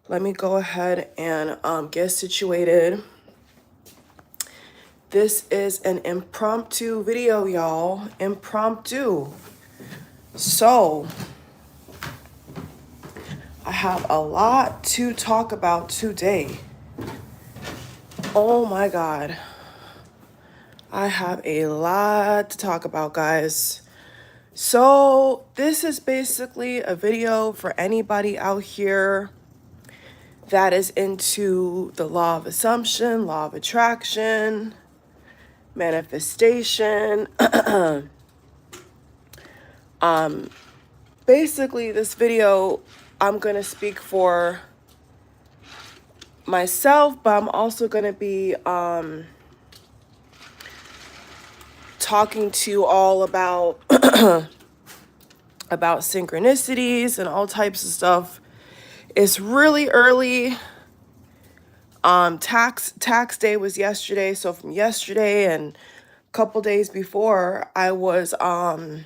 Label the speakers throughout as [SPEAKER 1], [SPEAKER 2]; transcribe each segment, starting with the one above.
[SPEAKER 1] Let me go ahead and get situated. This is an impromptu video, y'all. Impromptu. So, I have a lot to talk about today. Oh my God. I have a lot to talk about, guys. So, this is basically a video for anybody out here that is into the law of assumption, law of attraction, manifestation. Basically, this video, I'm going to speak for myself, but I'm also going to be talking to you all about about synchronicities and all types of stuff. It's really early. Tax day was yesterday, so from yesterday and a couple days before, I was at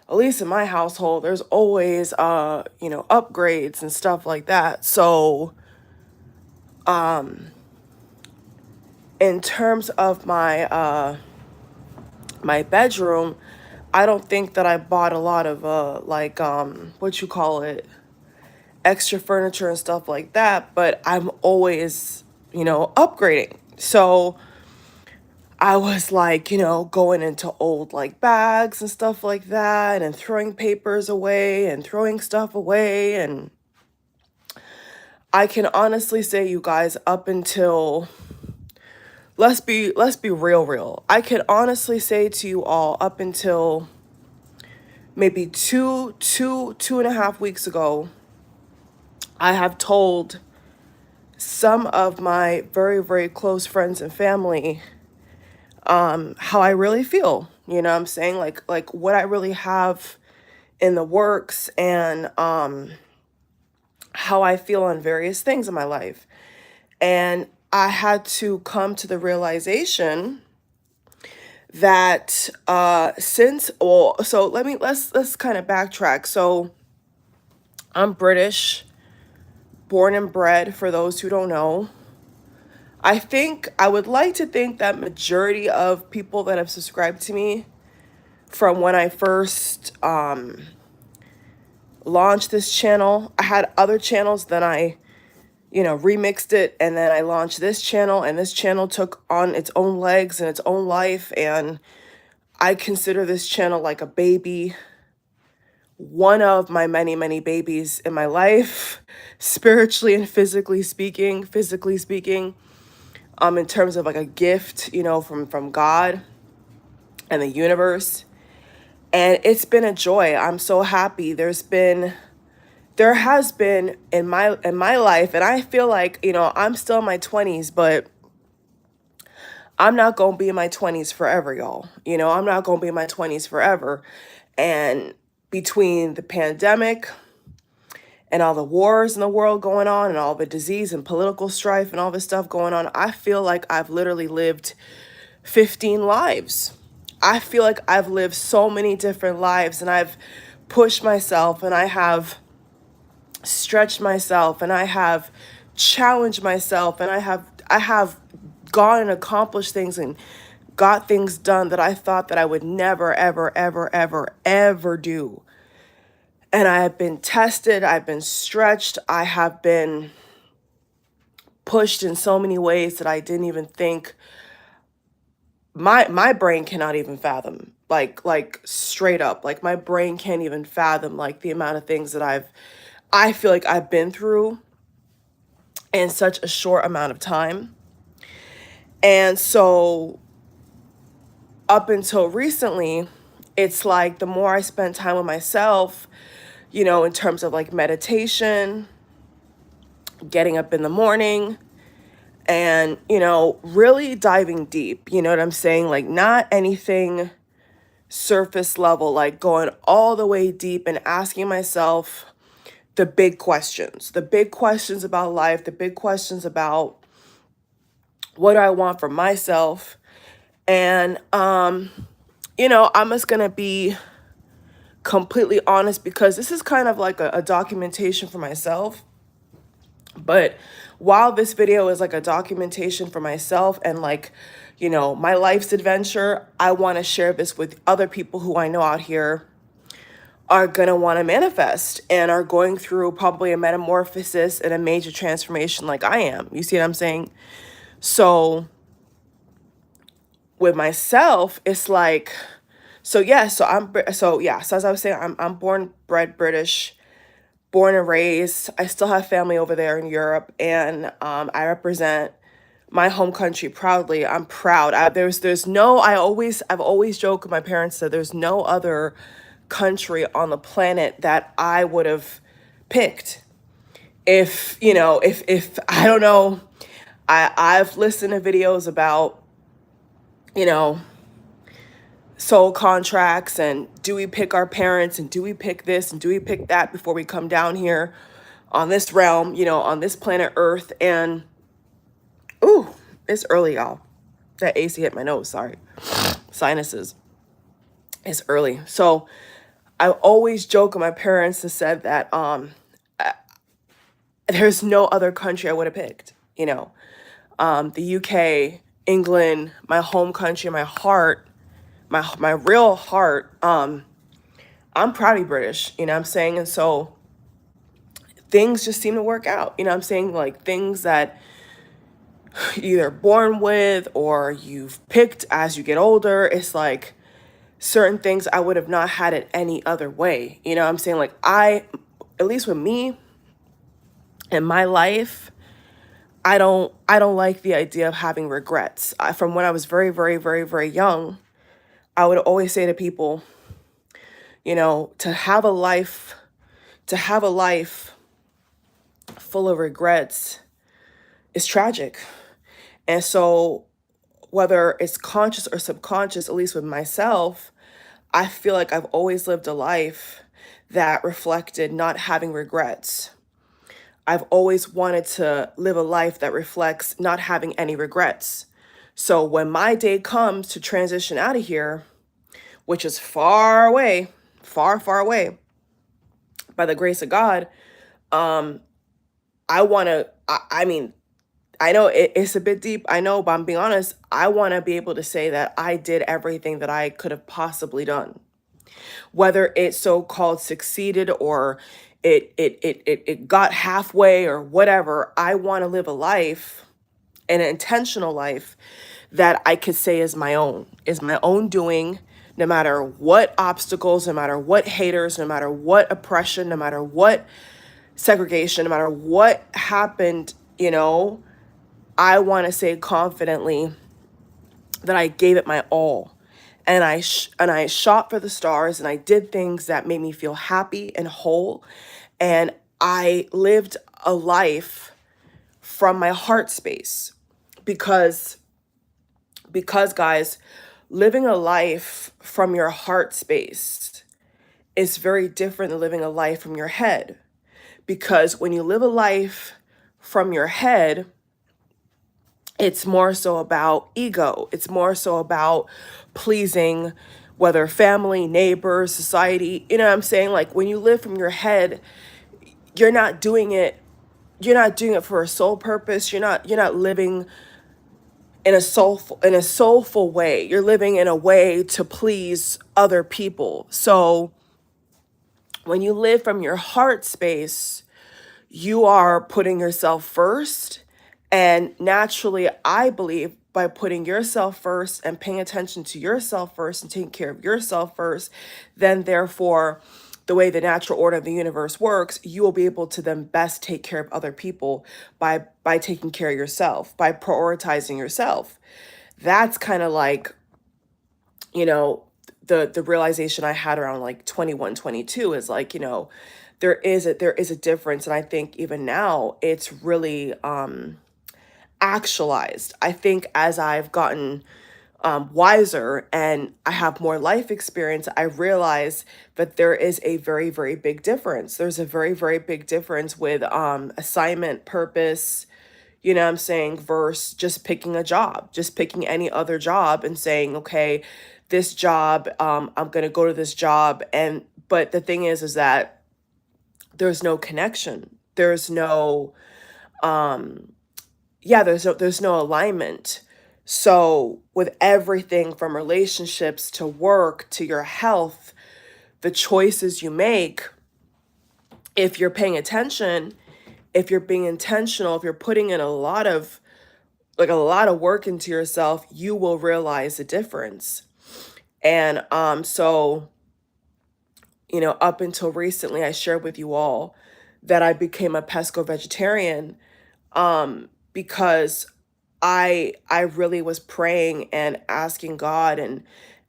[SPEAKER 1] least in my household, there's always upgrades and stuff like that. So in terms of my my bedroom, I don't think that I bought a lot of extra furniture and stuff like that, but I'm always, upgrading. So I was going into old bags and stuff like that and throwing papers away and throwing stuff away. And I can honestly say, you guys, up until, let's be real. I can honestly say to you all, up until maybe two and a half weeks ago, I have told some of my very, very close friends and family how I really feel. You know what I'm saying? Like what I really have in the works, and how I feel on various things in my life. And I had to come to the realization that so let's kind of backtrack. So I'm British, born and bred, for those who don't know. I would like to think that majority of people that have subscribed to me from when I first launched this channel, I had other channels, then I remixed it, and then I launched this channel, and this channel took on its own legs and its own life, and I consider this channel like a baby, one of my many, many babies in my life, spiritually and physically speaking, in terms of like a gift, from God and the universe. And it's been a joy. I'm so happy. There has been in my life, and I feel like, I'm still in my 20s, but I'm not going to be in my 20s forever, y'all. I'm not going to be in my 20s forever. And between the pandemic and all the wars in the world going on and all the disease and political strife and all this stuff going on, I feel like I've literally lived 15 lives. I feel like I've lived so many different lives, and I've pushed myself, and I have stretched myself, and I have challenged myself, and I have gone and accomplished things and got things done that I thought that I would never, ever, ever, ever, ever do. And I have been tested, I've been stretched, I have been pushed in so many ways that I didn't even think my brain cannot even fathom. Like straight up, like my brain can't even fathom like the amount of things that I feel like I've been through in such a short amount of time. And so up until recently, it's like the more I spend time with myself, in terms of like meditation, getting up in the morning, and, really diving deep, you know what I'm saying? Like not anything surface level, like going all the way deep and asking myself the big questions about life, the big questions about what do I want for myself. And, I'm just going to be completely honest, because this is kind of like a documentation for myself. But while this video is like a documentation for myself and like, my life's adventure, I want to share this with other people who I know out here are going to want to manifest and are going through probably a metamorphosis and a major transformation like I am. You see what I'm saying? So with myself, it's like, so as I was saying, I'm born, bred British, born and raised. I still have family over there in Europe, and I represent my home country proudly. I'm proud. I've always joked with my parents that there's no other country on the planet that I would have picked. If I don't know, I've listened to videos about, soul contracts, and do we pick our parents, and do we pick this, and do we pick that before we come down here on this realm, on this planet Earth. And ooh, it's early, y'all. That AC hit my nose, sorry. Sinuses. It's early. So I always joke with my parents and said that there's no other country I would have picked. The UK, England, my home country, my heart, my real heart. I'm proud to be British, what I'm saying? And so things just seem to work out, I'm saying? Like things that you're either born with or you've picked as you get older. It's like certain things I would have not had it any other way. I'm saying? Like at least with me in my life, I don't like the idea of having regrets. From when I was very, very, very, very young, I would always say to people, to have a life full of regrets is tragic. And so whether it's conscious or subconscious, at least with myself, I feel like I've always lived a life that reflected not having regrets. I've always wanted to live a life that reflects not having any regrets. So when my day comes to transition out of here, which is far away, far, far away, by the grace of God, I mean, I know it's a bit deep, I know, but I'm being honest, I want to be able to say that I did everything that I could have possibly done. Whether it so-called succeeded or it got halfway or whatever, I want to live a life, an intentional life that I could say is my own doing, no matter what obstacles, no matter what haters, no matter what oppression, no matter what segregation, no matter what happened, I want to say confidently that I gave it my all. And I shot for the stars, and I did things that made me feel happy and whole. And I lived a life from my heart space, because guys, living a life from your heart space is very different than living a life from your head. Because when you live a life from your head, it's more so about ego. It's more so about pleasing, whether family, neighbors, society. You know what I'm saying? Like when you live from your head, you're not doing it for a sole purpose. You're not living in a soulful way. You're living in a way to please other people. So when you live from your heart space, you are putting yourself first. And naturally, I believe by putting yourself first and paying attention to yourself first and taking care of yourself first, then therefore, the way the natural order of the universe works, you will be able to then best take care of other people by taking care of yourself, by prioritizing yourself. That's kind of like, the realization I had around like 21, 22 is like, there is a difference. And I think even now it's really actualized. I think as I've gotten wiser and I have more life experience, I realize that there is a very, very big difference. There's a very, very big difference with assignment, purpose, what I'm saying, versus just picking a job, just picking any other job and saying, okay, this job, I'm going to go to this job and But the thing is that there's no connection. There's no, yeah, there's no alignment. So with everything from relationships to work to your health, the choices you make, if you're paying attention, if you're being intentional, if you're putting in a lot of work into yourself, you will realize the difference. And so, up until recently, I shared with you all that I became a pesco vegetarian, because I really was praying and asking God,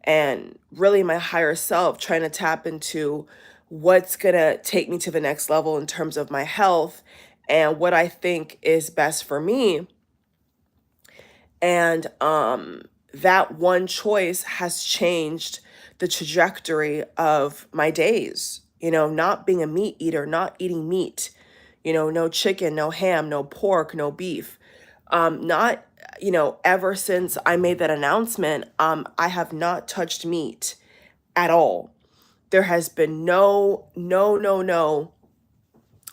[SPEAKER 1] and really my higher self, trying to tap into what's gonna take me to the next level in terms of my health and what I think is best for me. And that one choice has changed the trajectory of my days. Not being a meat eater, not eating meat, no chicken, no ham, no pork, no beef. Not, ever since I made that announcement, I have not touched meat at all. There has been no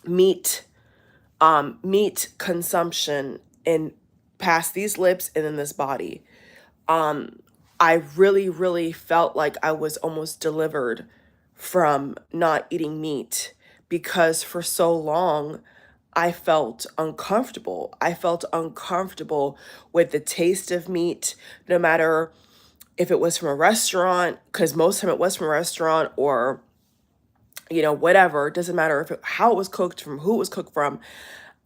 [SPEAKER 1] meat, meat consumption in past these lips and in this body. I really, really felt like I was almost delivered from not eating meat, because for so long I felt uncomfortable. I felt uncomfortable with the taste of meat, no matter if it was from a restaurant, because most of the time it was from a restaurant, or whatever. It doesn't matter how it was cooked, from who it was cooked from.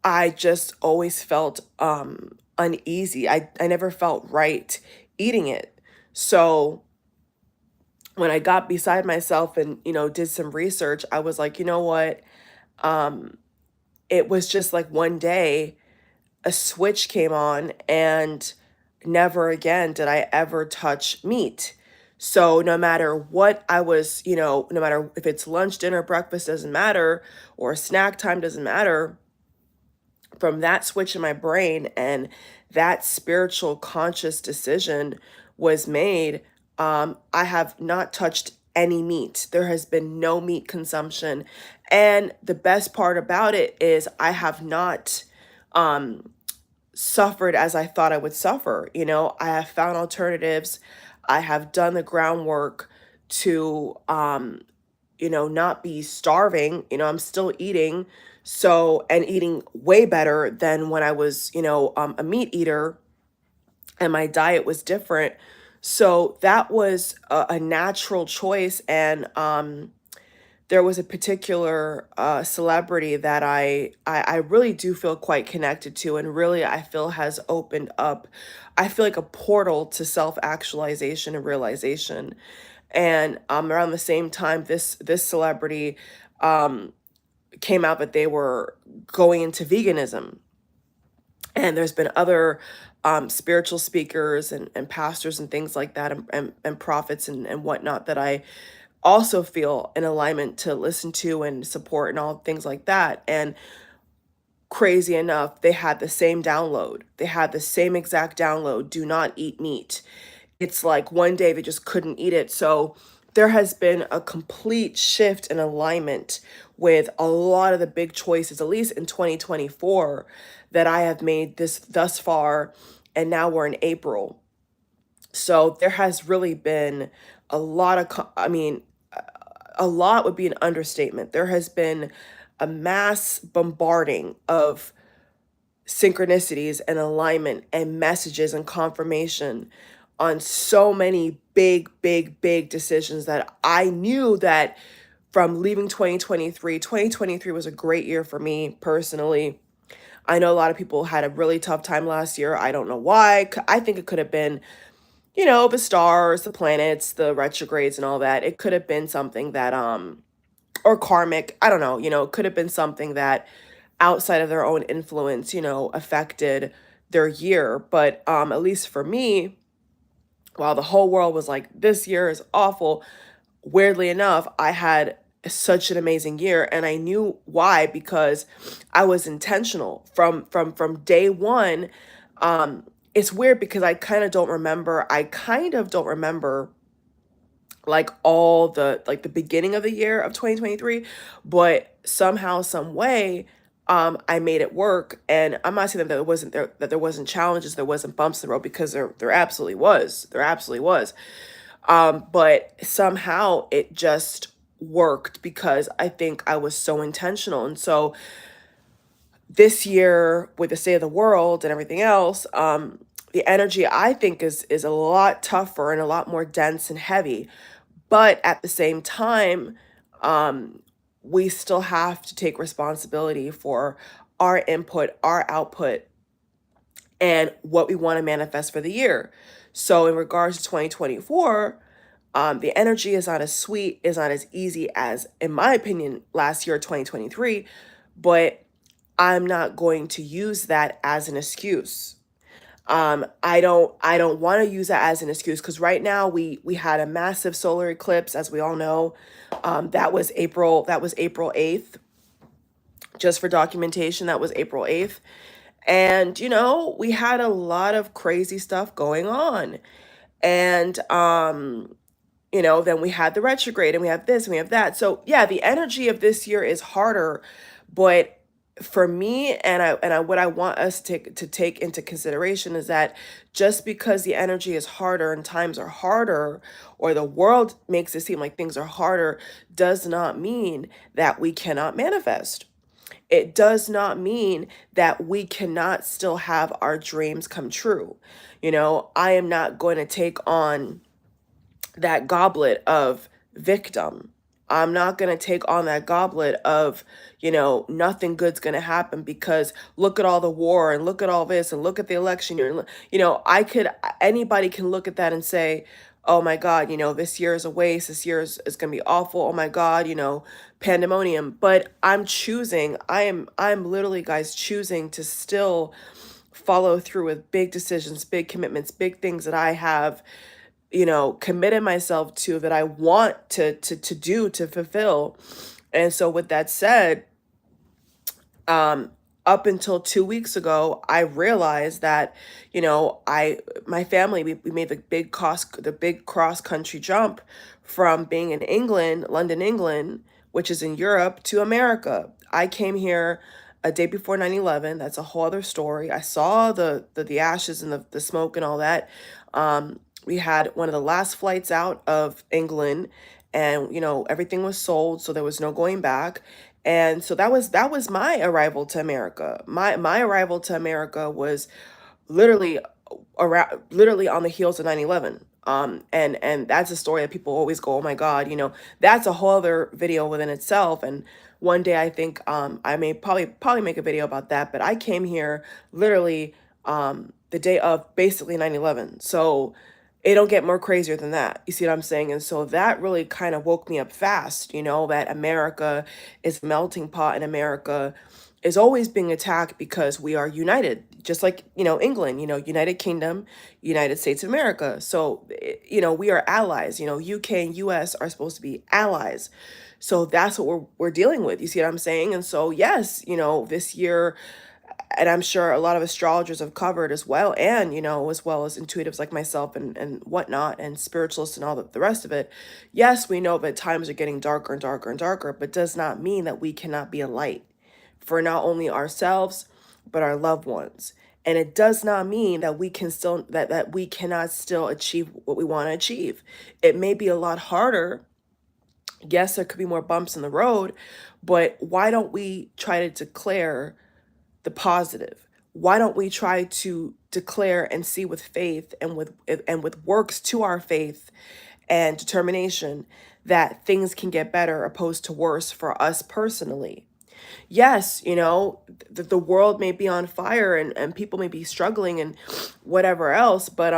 [SPEAKER 1] I just always felt uneasy. I never felt right eating it. So when I got beside myself and, did some research, I was like, you know what? It was just like one day a switch came on, and never again did I ever touch meat. So no matter what I was, no matter if it's lunch, dinner, breakfast, doesn't matter, or snack time, doesn't matter, from that switch in my brain and that spiritual conscious decision was made, I have not touched any meat. There has been no meat consumption. And the best part about it is I have not suffered as I thought I would suffer. I have found alternatives. I have done the groundwork to not be starving. I'm still eating, so, and eating way better than when I was, a meat eater and my diet was different. So that was a natural choice. And there was a particular celebrity that I really do feel quite connected to, and really I feel has opened up, I feel like, a portal to self-actualization and realization. And around the same time, this celebrity came out that they were going into veganism. And there's been other spiritual speakers and pastors and things like that, and prophets and whatnot, that I also feel in alignment to listen to and support and all things like that. And crazy enough, they had the same download. They had the same exact download: do not eat meat. It's like one day they just couldn't eat it. So there has been a complete shift in alignment with a lot of the big choices, at least in 2024, that I have made this thus far. And now we're in April. So there has really been a lot of, a lot would be an understatement. There has been a mass bombarding of synchronicities and alignment and messages and confirmation on so many big decisions, that I knew that from leaving 2023 was a great year for me personally. I know a lot of people had a really tough time last year. I don't know why. I think it could have been, the stars, the planets, the retrogrades and all that. It could have been something that, or karmic, I don't know, it could have been something that outside of their own influence, affected their year. But at least for me, while the whole world was like, this year is awful, weirdly enough, I had such an amazing year, and I knew why, because I was intentional from day one. It's weird because I kind of don't remember like all the like the beginning of the year of 2023, but somehow some way I made it work. And I'm not saying that there wasn't challenges, there wasn't bumps in the road, because there absolutely was. There absolutely was. But somehow it just worked because I think I was so intentional. And so this year, with the state of the world and everything else, the energy I think is a lot tougher and a lot more dense and heavy. But at the same time, um, we still have to take responsibility for our input, our output, and what we want to manifest for the year. So in regards to 2024, the energy is not as sweet, is not as easy as, in my opinion, last year, 2023. But I'm not going to use that as an excuse. I don't want to use that as an excuse, because right now we had a massive solar eclipse, as we all know. That was April 8th. Just for documentation, that was April 8th. And we had a lot of crazy stuff going on. And then we had the retrograde, and we have this and we have that. So yeah, the energy of this year is harder. But for me, and I what I want us to take into consideration is that just because the energy is harder and times are harder, or the world makes it seem like things are harder, does not mean that we cannot manifest. It does not mean that we cannot still have our dreams come true. I am not going to take on that goblet of victim. I'm not going to take on that goblet of, nothing good's going to happen, because look at all the war and look at all this and look at the election year. Anybody can look at that and say, oh my God, this year is a waste. This year is going to be awful. Oh my God, pandemonium. But I'm literally, guys, choosing to still follow through with big decisions, big commitments, big things that I have committed myself to, that I want to do, to fulfill. And so with that said, um, up until 2 weeks ago, I realized that, my family, we made the big cross country jump from being in England, London, England, which is in Europe, to America. I came here a day before 9/11. That's a whole other story. I saw the ashes and the smoke and all that. We had one of the last flights out of England, and everything was sold, so there was no going back. And so that was my arrival to America. My arrival to America was literally literally on the heels of 9/11. And that's a story that people always go, oh my God, that's a whole other video within itself. And one day I think I may probably make a video about that. But I came here literally the day of basically 9/11. So it don't get more crazier than that. You see what I'm saying? And so that really kind of woke me up fast, that America is a melting pot, and America is always being attacked because we are united, just like, England, United Kingdom, United States of America. So, we are allies. UK and US are supposed to be allies. So that's what we're dealing with. You see what I'm saying? And so, yes, this year, and I'm sure a lot of astrologers have covered as well, and as well as intuitives like myself and whatnot, and spiritualists and all the rest of it. Yes, we know that times are getting darker and darker and darker, but does not mean that we cannot be a light for not only ourselves but our loved ones. And it does not mean that we can still that we cannot still achieve what we want to achieve. It may be a lot harder. Yes, there could be more bumps in the road, but why don't we try to declare the positive? Why don't we try to declare and see with faith, and with works to our faith and determination, that things can get better opposed to worse for us personally? Yes, the world may be on fire, and people may be struggling and whatever else, but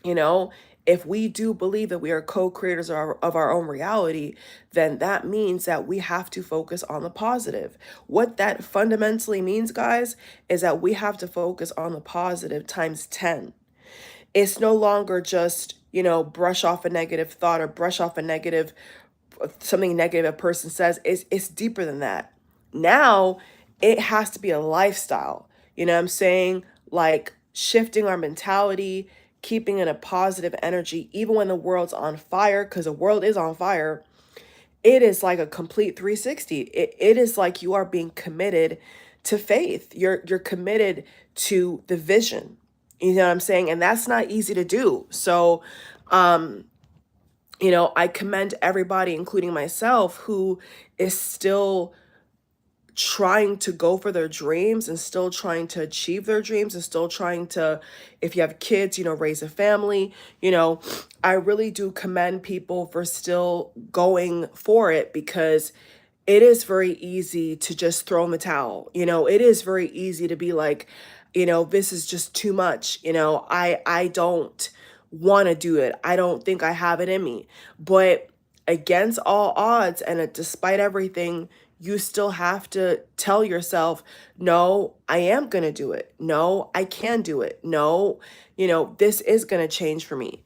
[SPEAKER 1] you know, if we do believe that we are co-creators of our own reality, then that means that we have to focus on the positive. What that fundamentally means, guys, is that we have to focus on the positive times 10. It's no longer just, brush off a negative thought, or brush off something negative a person says. It's deeper than that. Now it has to be a lifestyle. You know what I'm saying? Like shifting our mentality, keeping in a positive energy, even when the world's on fire, because the world is on fire. It is like a complete 360. It is like you are being committed to faith. You're committed to the vision. You know what I'm saying? And that's not easy to do. So, I commend everybody, including myself, who is still trying to go for their dreams and still trying to achieve their dreams and still trying to, if you have kids, raise a family. I really do commend people for still going for it, because it is very easy to just throw in the towel. It is very easy to be like, this is just too much. I don't want to do it. I don't think I have it in me. But against all odds, and despite everything, you still have to tell yourself, no, I am going to do it. No, I can do it. No, this is going to change for me.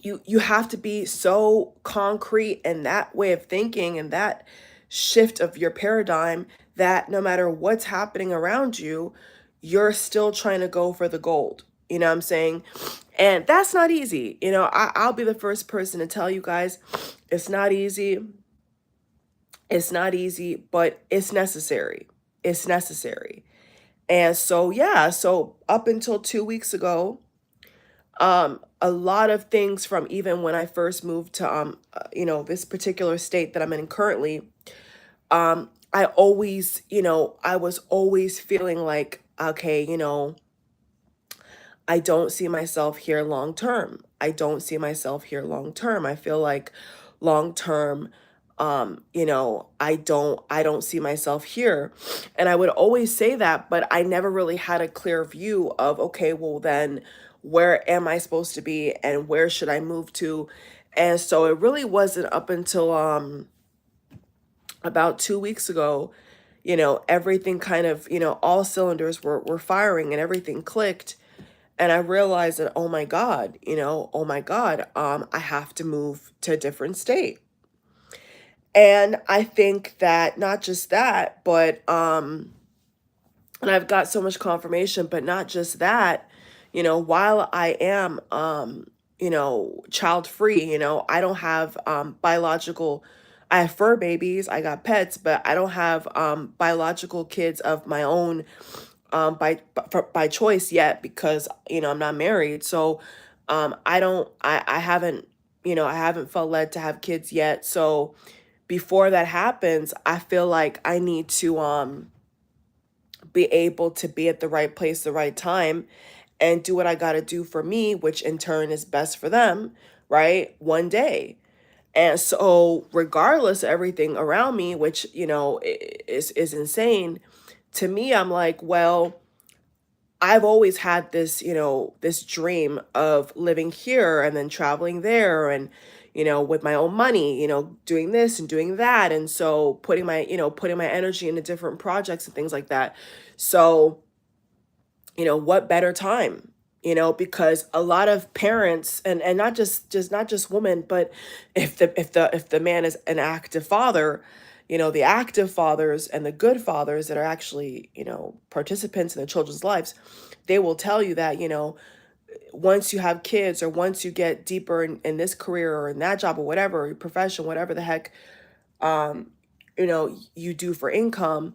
[SPEAKER 1] You have to be so concrete in that way of thinking and that shift of your paradigm, that no matter what's happening around you, you're still trying to go for the gold. You know what I'm saying? And that's not easy. I'll be the first person to tell you guys, it's not easy. It's not easy, but it's necessary. It's necessary. And so, yeah, so up until 2 weeks ago, a lot of things from even when I first moved to, this particular state that I'm in currently, I always, I was always feeling like, okay, I don't see myself here long term. I don't see myself here long term. I feel like long term, I don't see myself here. And I would always say that, but I never really had a clear view of, okay, well then where am I supposed to be and where should I move to? And so it really wasn't up until about 2 weeks ago, everything kind of, all cylinders were firing and everything clicked. And I realized that, oh my God, I have to move to a different state. And I think that not just that, but and I've got so much confirmation, but not just that, while I am child free, I don't have biological, I have fur babies, I got pets, but I don't have biological kids of my own by choice yet, because I'm not married. So I haven't, I haven't felt led to have kids yet. So before that happens, I feel like I need to be able to be at the right place, the right time, and do what I got to do for me, which in turn is best for them, right? One day. And so regardless of everything around me, which, is insane, to me, I'm like, well, I've always had this, this dream of living here and then traveling there, and, with my own money, doing this and doing that. And so putting my energy into different projects and things like that. So, what better time? Because a lot of parents, and not just women, but if the man is an active father, the active fathers and the good fathers that are actually, participants in their children's lives, they will tell you that, once you have kids or once you get deeper in this career or in that job or whatever, your profession, whatever the heck, you do for income,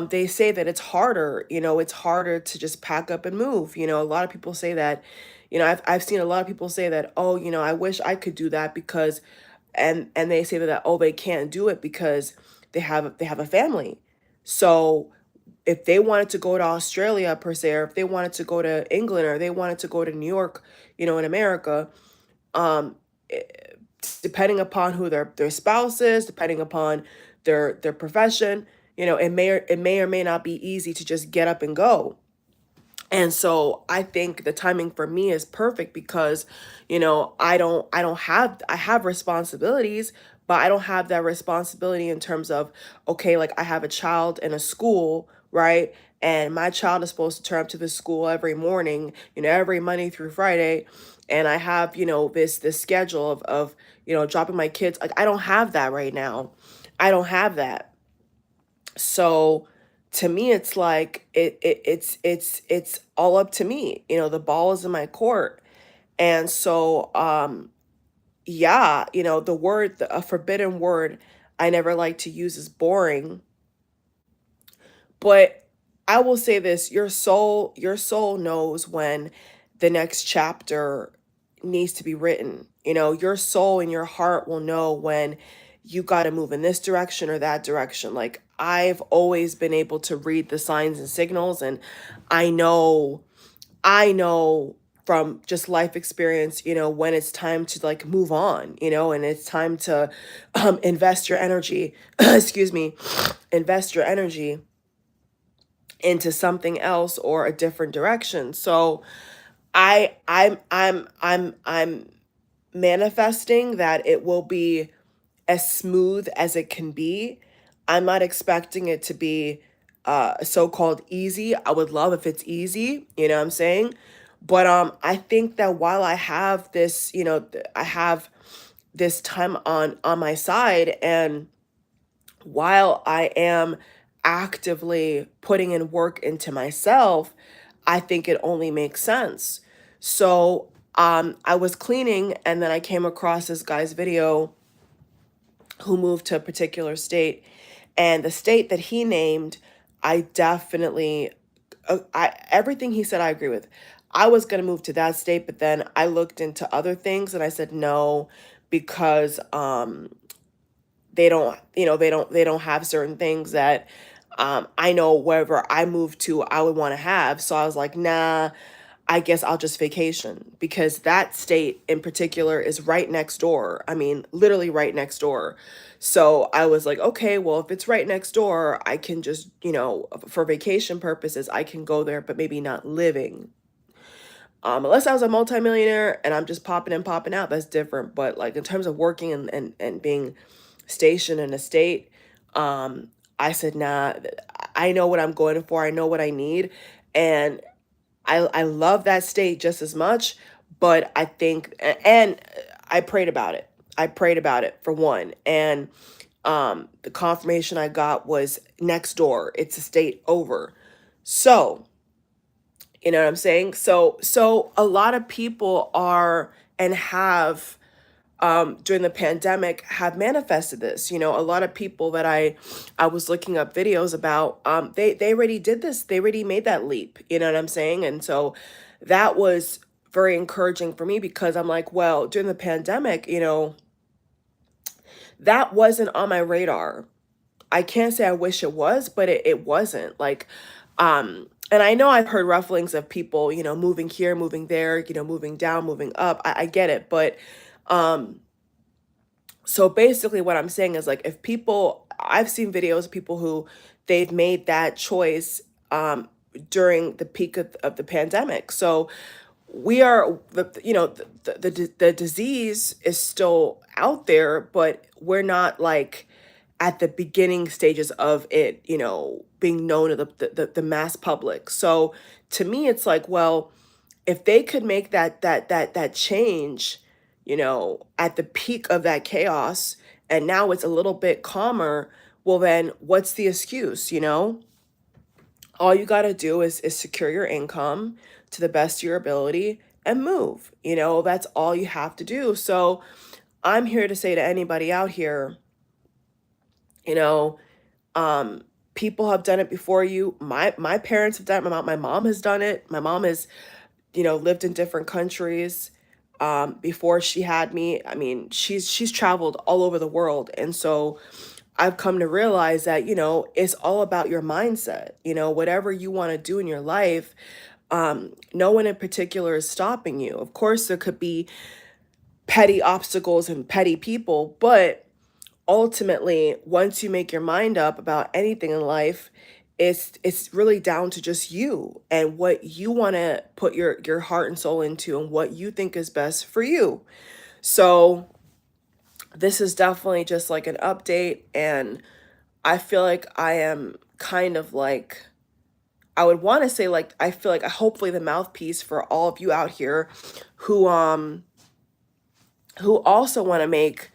[SPEAKER 1] they say that it's harder to just pack up and move. A lot of people say that, I've seen a lot of people say that, oh, I wish I could do that because, and they say that, oh, they can't do it because they have a family. So if they wanted to go to Australia per se, or if they wanted to go to England, or they wanted to go to New York, in America, um, depending upon who their spouse is, depending upon their profession, it may or may not be easy to just get up and go. And so I think the timing for me is perfect because, I have responsibilities, but I don't have that responsibility in terms of, okay, like I have a child in a school, right? And my child is supposed to turn up to the school every morning, every Monday through Friday. And I have, this schedule of, dropping my kids. Like I don't have that right now. I don't have that. So to me, it's like it's all up to me. The ball is in my court. And so yeah, a forbidden word I never like to use is boring. But I will say this, your soul knows when the next chapter needs to be written. Your soul and your heart will know when you got to move in this direction or that direction. Like, I've always been able to read the signs and signals, and I know I know from just life experience, when it's time to like move on, and it's time to invest your energy, excuse me, invest your energy into something else or a different direction. So I'm manifesting that it will be as smooth as it can be. I'm not expecting it to be so-called easy. I would love if it's easy, you know what I'm saying? But I think that while I have this, I have this time on my side, and while I am actively putting in work into myself, I think it only makes sense. So I was cleaning, and then I came across this guy's video who moved to a particular state. And the state that he named, I definitely, everything he said, I agree with. I was going to move to that state, but then I looked into other things and I said no, because they don't have certain things that I know wherever I move to, I would want to have. So I was like, nah, I guess I'll just vacation, because that state in particular is right next door. I mean, literally right next door. So I was like, okay, well, if it's right next door, I can just, for vacation purposes, I can go there, but maybe not living. Unless I was a multimillionaire and I'm just popping in, popping out, that's different. But like in terms of working and being stationed in a state, I said, nah, I know what I'm going for. I know what I need. And I love that state just as much, but I think, and I prayed about it. I prayed about it for one. And the confirmation I got was next door. It's a state over. So, you know what I'm saying? So a lot of people are and have during the pandemic have manifested this. A lot of people that I was looking up videos about, they already did this. They already made that leap. You know what I'm saying? And so that was very encouraging for me, because I'm like, well, during the pandemic, that wasn't on my radar. I can't say I wish it was, but it wasn't. Like, and I know I've heard rufflings of people, moving here, moving there, moving down, moving up. I get it. But so basically what I'm saying is, like, if people, I've seen videos of people who they've made that choice during the peak of the pandemic. So we are the disease is still out there, but we're not like at the beginning stages of it, being known to the mass public. So to me, it's like, well, if they could make that change, at the peak of that chaos, and now it's a little bit calmer, well, then what's the excuse? All you got to do is secure your income to the best of your ability and move. That's all you have to do. So I'm here to say to anybody out here, you know, people have done it before you. My parents have done it. My mom has done it. My mom has, lived in different countries before she had me. I mean, she's traveled all over the world. And so I've come to realize that, it's all about your mindset. Whatever you want to do in your life, no one in particular is stopping you. Of course, there could be petty obstacles and petty people, but ultimately, once you make your mind up about anything in life, it's really down to just you and what you want to put your heart and soul into, and what you think is best for you. So this is definitely just like an update, and I feel like I am kind of like, I would want to say, like, I feel like hopefully the mouthpiece for all of you out here who also want to make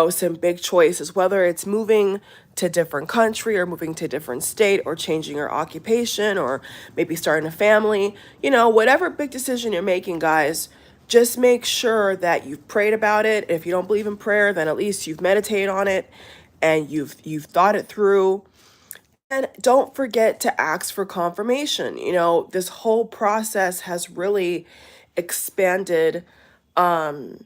[SPEAKER 1] some big choices, whether it's moving to a different country or moving to a different state or changing your occupation or maybe starting a family, whatever big decision you're making, guys, just make sure that you've prayed about it. If you don't believe in prayer, then at least you've meditated on it and you've thought it through. And don't forget to ask for confirmation. This whole process um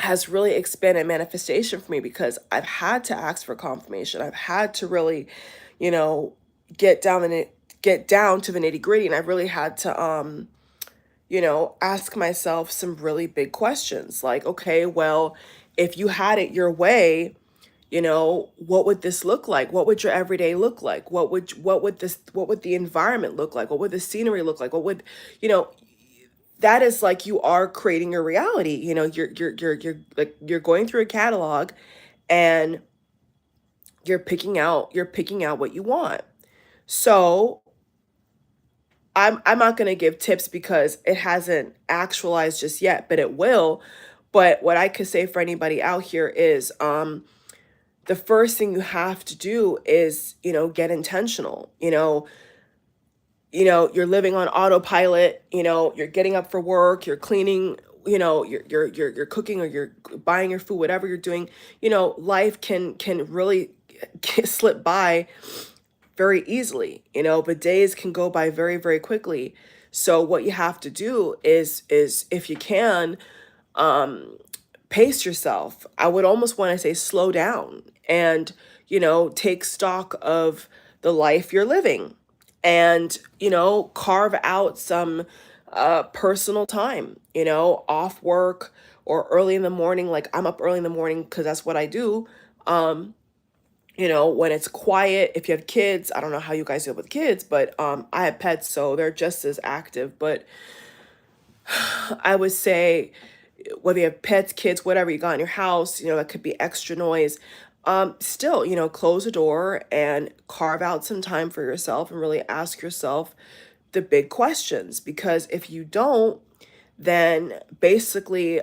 [SPEAKER 1] has really expanded manifestation for me because I've had to ask for confirmation. I've had to really, you know, get down in it, get down to the nitty gritty, and I really had to, ask myself some really big questions. Like, okay, well, if you had it your way, what would this look like? What would your everyday look like? What would the environment look like? What would the scenery look like? You know, that is like you are creating your reality. You're going through a catalog and you're picking out what you want. So I'm not going to give tips because it hasn't actualized just yet, but it will. But what I could say for anybody out here is the first thing you have to do is, get intentional. You're living on autopilot, you're getting up for work, you're cleaning, you're cooking or you're buying your food, whatever you're doing. Life can really slip by very easily, but days can go by very, very quickly. So what you have to do is if you can, pace yourself. I would almost want to say slow down and, take stock of the life you're living and, carve out some personal time, off work or early in the morning. Like I'm up early in the morning because that's what I do. Um, when it's quiet, if you have kids, I don't know how you guys deal with kids, but I have pets, so they're just as active. But I would say whether you have pets, kids, whatever you got in your house, that could be extra noise. Still, close the door and carve out some time for yourself and really ask yourself the big questions. Because if you don't, then basically,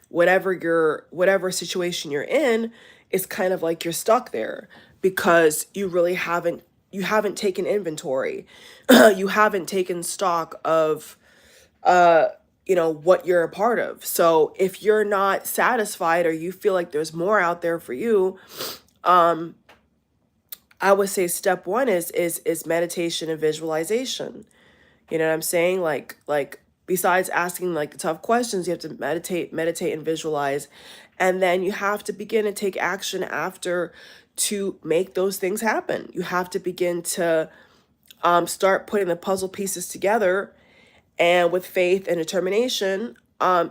[SPEAKER 1] whatever situation you're in, it's kind of like you're stuck there because you haven't taken inventory, you haven't taken stock of uh what you're a part of. So if you're not satisfied or you feel like there's more out there for you, um I would say step one is meditation and visualization. You know what I'm saying? Like besides asking like the tough questions, you have to meditate and visualize. And then you have to begin to take action after to make those things happen. You have to begin to start putting the puzzle pieces together, and with faith and determination,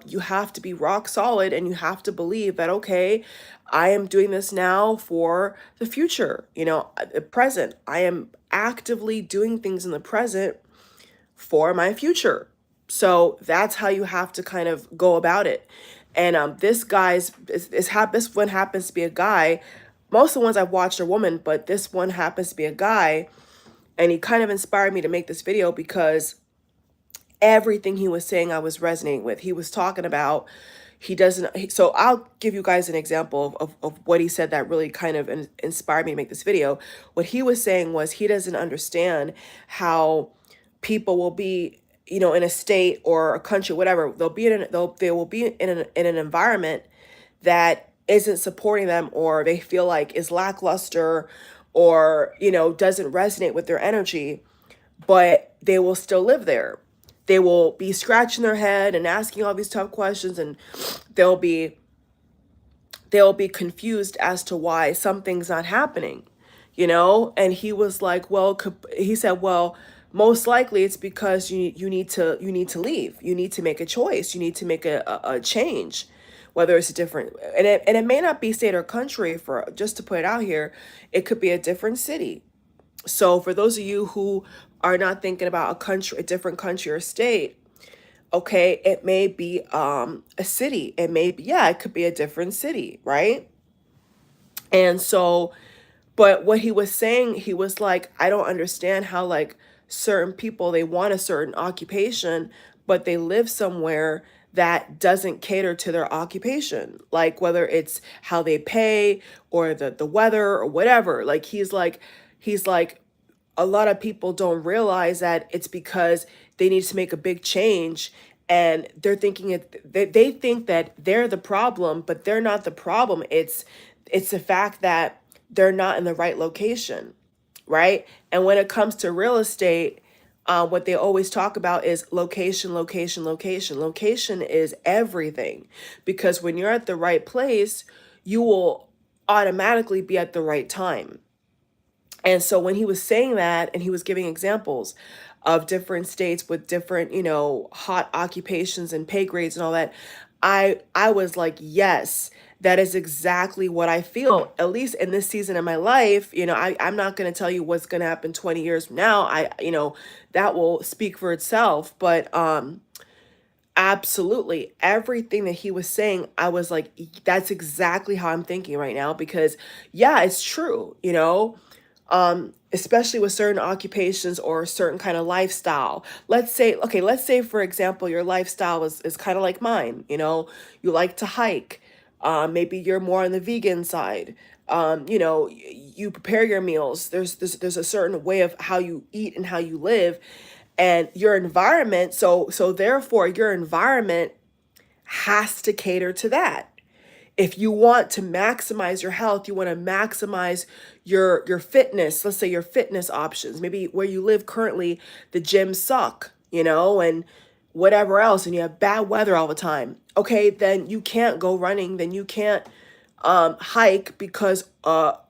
[SPEAKER 1] you have to be rock solid and you have to believe that, okay, I am doing this now for the future, the present. I am actively doing things in the present for my future. So that's how you have to kind of go about it. And this one happens to be a guy. Most of the ones I've watched are women, but this one happens to be a guy. And he kind of inspired me to make this video because everything he was saying I was resonating with. He was talking about so I'll give you guys an example of what he said that really kind of inspired me to make this video. What he was saying was he doesn't understand how people will be, in a state or a country, whatever. They will be in an environment that isn't supporting them or they feel like is lackluster or, doesn't resonate with their energy, but they will still live there. They will be scratching their head and asking all these tough questions, and they'll be confused as to why something's not happening, And he was like, well, he said, well, most likely it's because you need to leave. You need to make a choice. You need to make a change, whether it's a different, and it may not be state or country. For just to put it out here, it could be a different city. So for those of you who are not thinking about a different country or state, okay, it may be a city. It may be, yeah, it could be a different city, right? And so, but what he was saying, he was like, I don't understand how like certain people, they want a certain occupation, but they live somewhere that doesn't cater to their occupation, like whether it's how they pay or the weather or whatever. Like he's like a lot of people don't realize that it's because they need to make a big change, and they're thinking they think that they're the problem, but they're not the problem. It's the fact that they're not in the right location, right? And when it comes to real estate, what they always talk about is location, location, location. Location is everything, because when you're at the right place, you will automatically be at the right time. And so when he was saying that and he was giving examples of different states with different, hot occupations and pay grades and all that, I was like, yes, that is exactly what I feel, at least in this season of my life. I'm not going to tell you what's going to happen 20 years from now. That will speak for itself. But absolutely everything that he was saying, I was like, that's exactly how I'm thinking right now, because yeah, it's true, especially with certain occupations or a certain kind of lifestyle. Let's say, for example, your lifestyle is kind of like mine. You like to hike. Maybe you're more on the vegan side. You prepare your meals. There's a certain way of how you eat and how you live, and your environment. So therefore, your environment has to cater to that. If you want to maximize your health, you want to maximize your fitness, let's say your fitness options, maybe where you live currently, the gyms suck, and whatever else, and you have bad weather all the time. Okay, then you can't go running, then you can't hike, because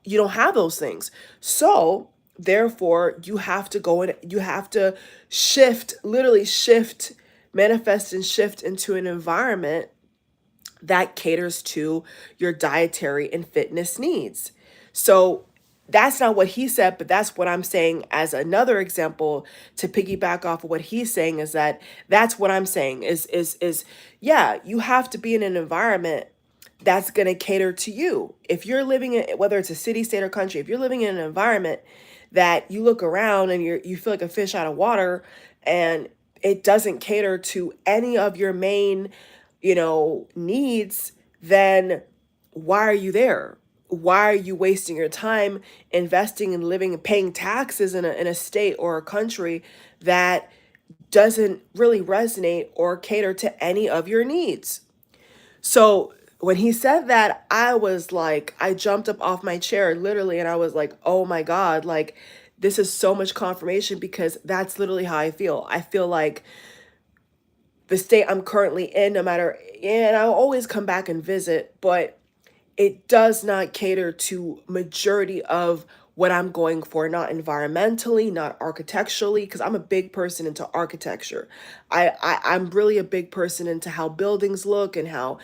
[SPEAKER 1] you don't have those things. So therefore, you have to go and you have to shift, literally shift, manifest and shift into an environment that caters to your dietary and fitness needs. So that's not what he said, but that's what I'm saying as another example to piggyback off of what he's saying, is that that's what I'm saying is yeah, you have to be in an environment that's going to cater to you. If you're living in, whether it's a city, state, or country, if you're living in an environment that you look around and you feel like a fish out of water, and it doesn't cater to any of your main, needs, then why are you there? Why are you wasting your time investing and living and paying taxes in a state or a country that doesn't really resonate or cater to any of your needs? So when he said that, I was like, I jumped up off my chair literally, and I was like, oh my God, like this is so much confirmation, because that's literally how I feel. I feel like the state I'm currently in, no matter, and I'll always come back and visit, but it does not cater to majority of what I'm going for, not environmentally, not architecturally, because I'm a big person into architecture. I'm really a big person into how buildings look, and how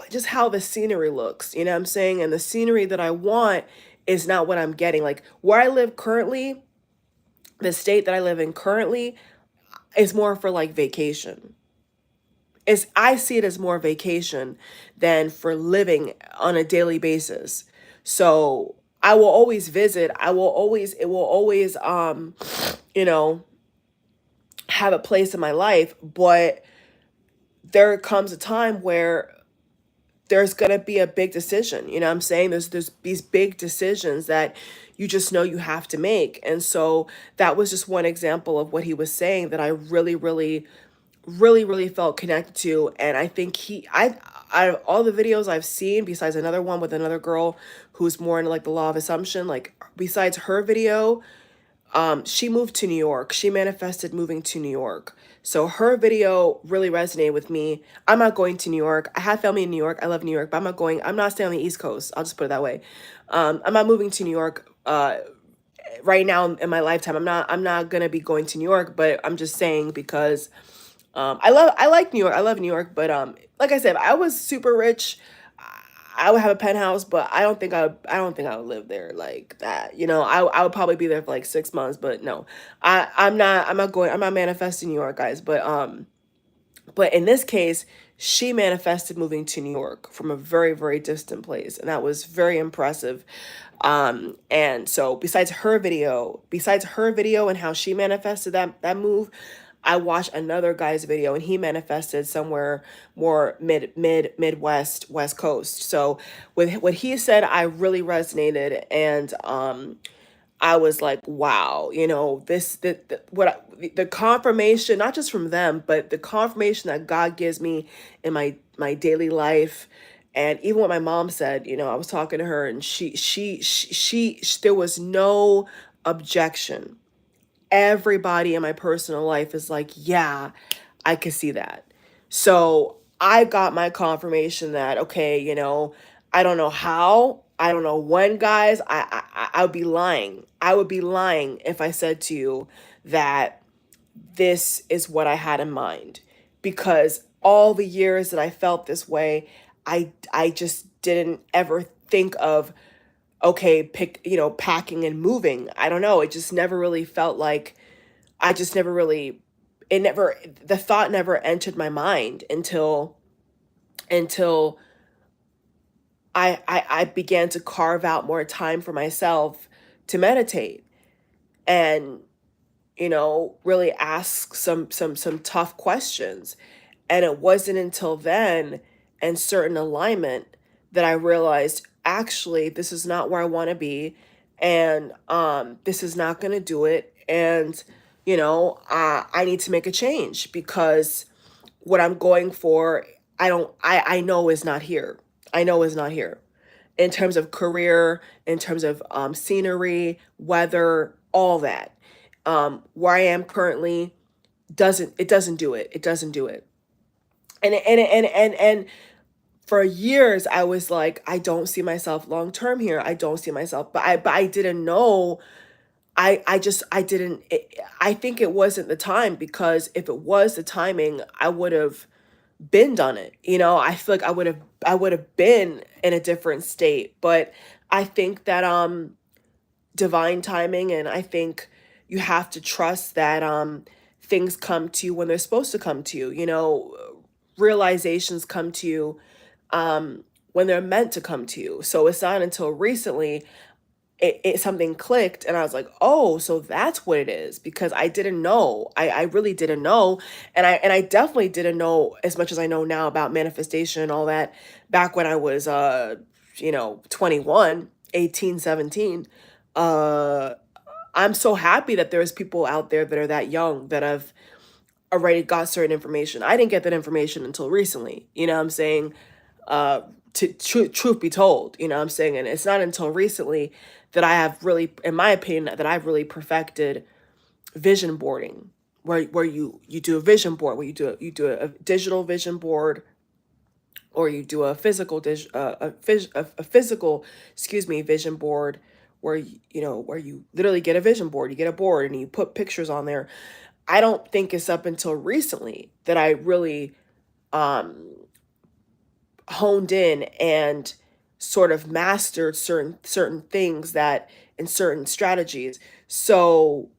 [SPEAKER 1] the scenery looks, you know what I'm saying? And the scenery that I want is not what I'm getting. Like where I live currently, the state that I live in currently, is more for like vacation. I see it as more vacation than for living on a daily basis. So I will always visit. It will always, you know, have a place in my life. But there comes a time where there's gonna be a big decision. You know what I'm saying? There's these big decisions that you just know you have to make. And so that was just one example of what he was saying that I really, really, really, really felt connected to. And I think out of all the videos I've seen, besides another one with another girl who's more into like the law of assumption, like besides her video, she moved to New York. She manifested moving to New York. So her video really resonated with me. I'm not going to New York. I have family in New York. I love New York, but I'm not staying on the East Coast. I'll just put it that way. I'm not moving to New York right now in my lifetime. I'm not gonna be going to New York, but I'm just saying because I like New York. I love New York, but like I said, if I was super rich, I would have a penthouse, but I don't think I would live there like that. I would probably be there for like 6 months, but no, I'm not manifesting New York, guys. But in this case, she manifested moving to New York from a very, very distant place, and that was very impressive. And so besides her video and how she manifested that move, I watched another guy's video and he manifested somewhere more Midwest, West Coast. So with what he said, I really resonated, and I was like, wow, this the confirmation, not just from them, but the confirmation that God gives me in my daily life. And even what my mom said, I was talking to her, and there was no objection. Everybody in my personal life is like, yeah, I could see that. So I got my confirmation that, okay, I don't know how, I don't know when, guys. I would be lying. I would be lying if I said to you that this is what I had in mind, because all the years that I felt this way, I just didn't ever think of, okay, packing and moving. I don't know. It just never really felt like, I just never really, it never, the thought never entered my mind until I began to carve out more time for myself to meditate, and, really ask some tough questions. And it wasn't until then, and certain alignment, that I realized, actually, this is not where I want to be, and this is not going to do it. And I need to make a change, because what I'm going for, I know is not here. I know is not here, in terms of career, in terms of scenery, weather, all that. Where I am currently doesn't do it. It doesn't do it. And for years I was like, I don't see myself long term here. I don't see myself, but I didn't know. I didn't, I think it wasn't the time, because if it was the timing, I would have been done it. I feel like I would have been in a different state. But I think that divine timing, and I think you have to trust that things come to you when they're supposed to come to you. Realizations come to you when they're meant to come to you. So it's not until recently it something clicked, and I was like, oh, so that's what it is, because I didn't know. I really didn't know. And I definitely didn't know as much as I know now about manifestation and all that, back when I was 21, 18, 17. uh I'm so happy that there's people out there that are that young, that have already got certain information. I didn't get that information until recently. You know what I'm saying? uh Truth be told, what I'm saying. And it's not until recently that I have really, in my opinion, that I've really perfected vision boarding, where you do a vision board, where you do a digital vision board, or you do a a physical, excuse me, vision board, where where you literally get a vision board. You get a board and you put pictures on there. I don't think it's up until recently that I really um honed in and sort of mastered certain things, that and certain strategies. So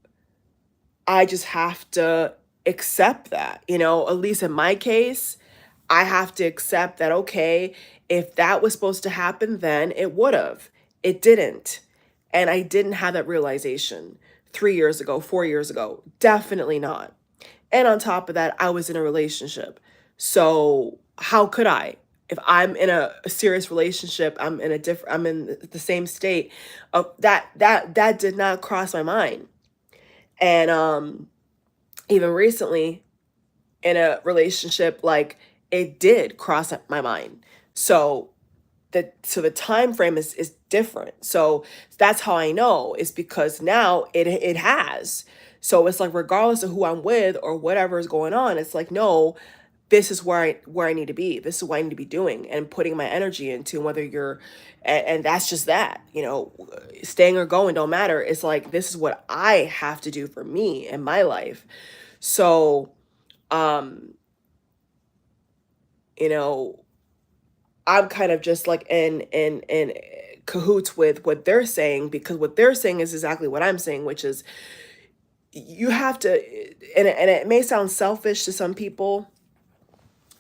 [SPEAKER 1] I just have to accept that, at least in my case, I have to accept that, okay, if that was supposed to happen, then it would have. It didn't. And I didn't have that realization 3 years ago, 4 years ago. Definitely not. And on top of that, I was in a relationship. So how could I? If I'm in a serious relationship, I'm in the same state. That did not cross my mind. And even recently, in a relationship, like, it did cross my mind. So the time frame is different. So that's how I know, is because now it has. So it's like, regardless of who I'm with or whatever is going on, it's like, no, this is where I need to be. This is what I need to be doing and putting my energy into. Whether you're, and that's just that, staying or going don't matter. It's like, this is what I have to do for me in my life. So um you know I'm kind of just like in cahoots with what they're saying, because what they're saying is exactly what I'm saying, which is, you have to, and it may sound selfish to some people,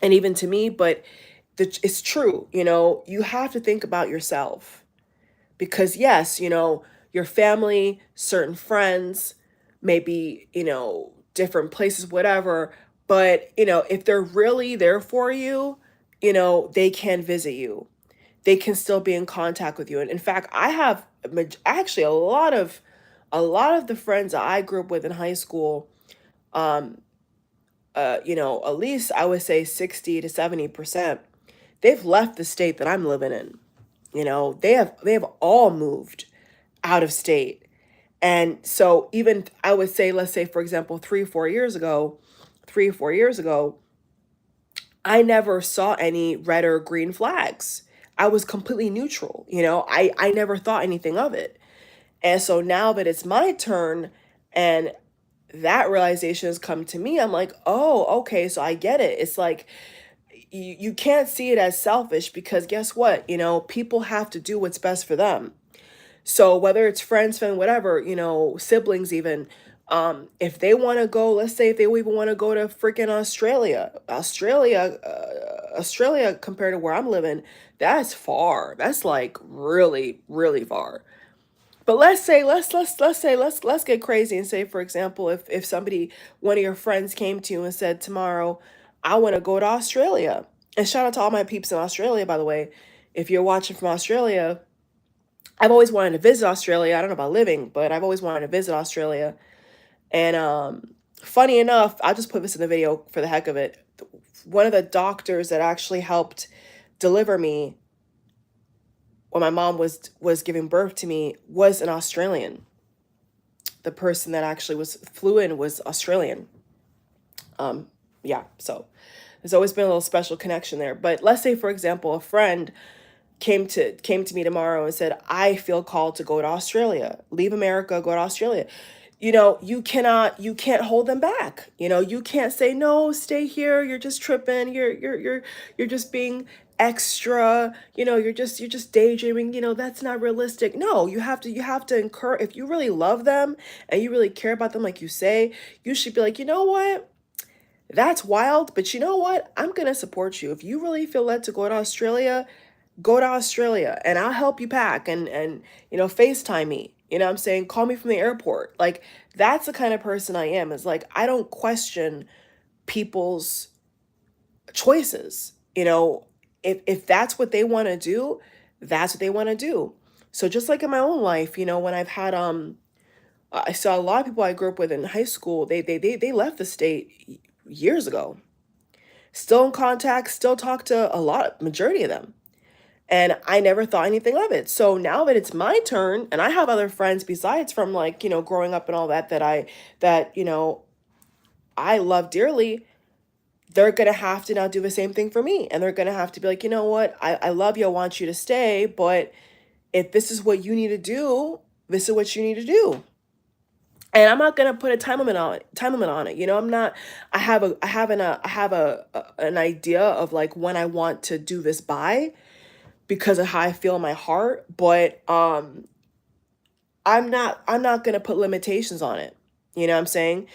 [SPEAKER 1] and even to me, but it's true. You have to think about yourself, because yes, your family, certain friends, maybe, different places, whatever. But, if they're really there for you, they can visit you. They can still be in contact with you. And in fact, I have actually a lot of the friends that I grew up with in high school, um, at least I would say 60 to 70%, they've left the state that I'm living in. They have all moved out of state. And so even I would say, let's say, for example, 3 or 4 years ago, I never saw any red or green flags. I was completely neutral. I never thought anything of it. And so now that it's my turn and that realization has come to me, I'm like, oh, okay, so I get it. It's like you can't see it as selfish because guess what? People have to do what's best for them. So whether it's friends, family, whatever, siblings even, if they want to go, let's say if they even want to go to freaking Australia compared to where I'm living, that's far. That's like really, really far. But let's get crazy and say, for example, if somebody, one of your friends came to you and said, tomorrow, I want to go to Australia. And shout out to all my peeps in Australia, by the way. If you're watching from Australia, I've always wanted to visit Australia. I don't know about living, but I've always wanted to visit Australia. And funny enough, I'll just put this in the video for the heck of it. One of the doctors that actually helped deliver me when my mom was giving birth to me was an Australian. The person that actually flew in was Australian. Yeah, so there's always been a little special connection there. But let's say, for example, a friend came to me tomorrow and said, I feel called to go to Australia, leave America, go to Australia. You can't hold them back. You can't say, no, stay here, you're just tripping, you're just being extra, you're just daydreaming, that's not realistic. No, you have to encourage. If you really love them and you really care about them, like you say, you should be like, you know what, that's wild, but you know what, I'm gonna support you. If you really feel led to go to Australia and I'll help you pack and FaceTime me. What I'm saying? Call me from the airport. Like that's the kind of person I am. It's like I don't question people's choices. If that's what they want to do, that's what they want to do. So just like in my own life, when I've had I saw a lot of people I grew up with in high school, they left the state years ago. Still in contact, still talk to a lot, majority of them. And I never thought anything of it. So now that it's my turn, and I have other friends besides from like, growing up and all that I love dearly, they're going to have to now do the same thing for me. And they're going to have to be like, you know what? I love you. I want you to stay. But if this is what you need to do, this is what you need to do. And I'm not gonna put a time limit on it. I'm not. I have an idea of like when I want to do this by, because of how I feel in my heart, but I'm not going to put limitations on it. You know what I'm saying?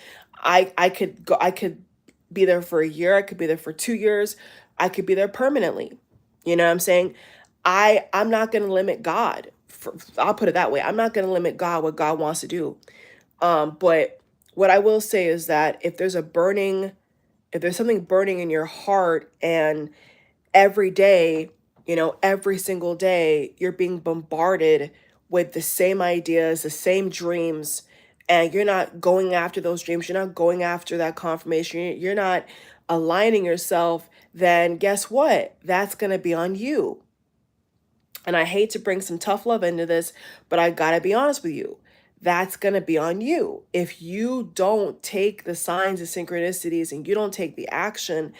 [SPEAKER 1] I could be there for a year, I could be there for 2 years, I could be there permanently. You know what I'm saying? I'm not going to limit God. I'll put it that way. I'm not going to limit God what God wants to do. But what I will say is that if there's something burning in your heart, and every day, every single day, you're being bombarded with the same ideas, the same dreams, and you're not going after those dreams, you're not going after that confirmation, you're not aligning yourself, then guess what? That's going to be on you. And I hate to bring some tough love into this, but I got to be honest with you. That's going to be on you. If you don't take the signs and synchronicities and you don't take the action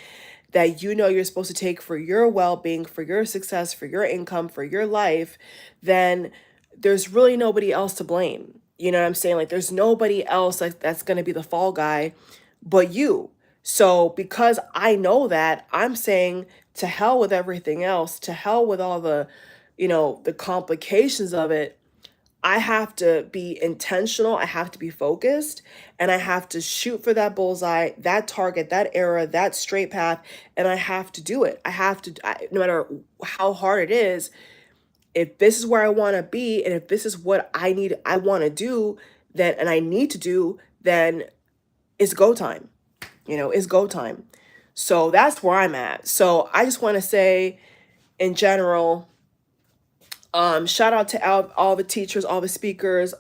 [SPEAKER 1] that you're supposed to take for your well-being, for your success, for your income, for your life, then there's really nobody else to blame. You know what I'm saying? Like there's nobody else that's going to be the fall guy but you. So because I know that, I'm saying to hell with everything else, to hell with all the complications of it. I have to be intentional. I have to be focused, and I have to shoot for that bullseye, that target, that arrow, that straight path, and I have to do it. No matter how hard it is, if this is where I want to be, and if this is what I want to do, then, and I need to do, then it's go time. It's go time. So that's where I'm at. So I just want to say, in general, shout out to all the teachers, all the speakers,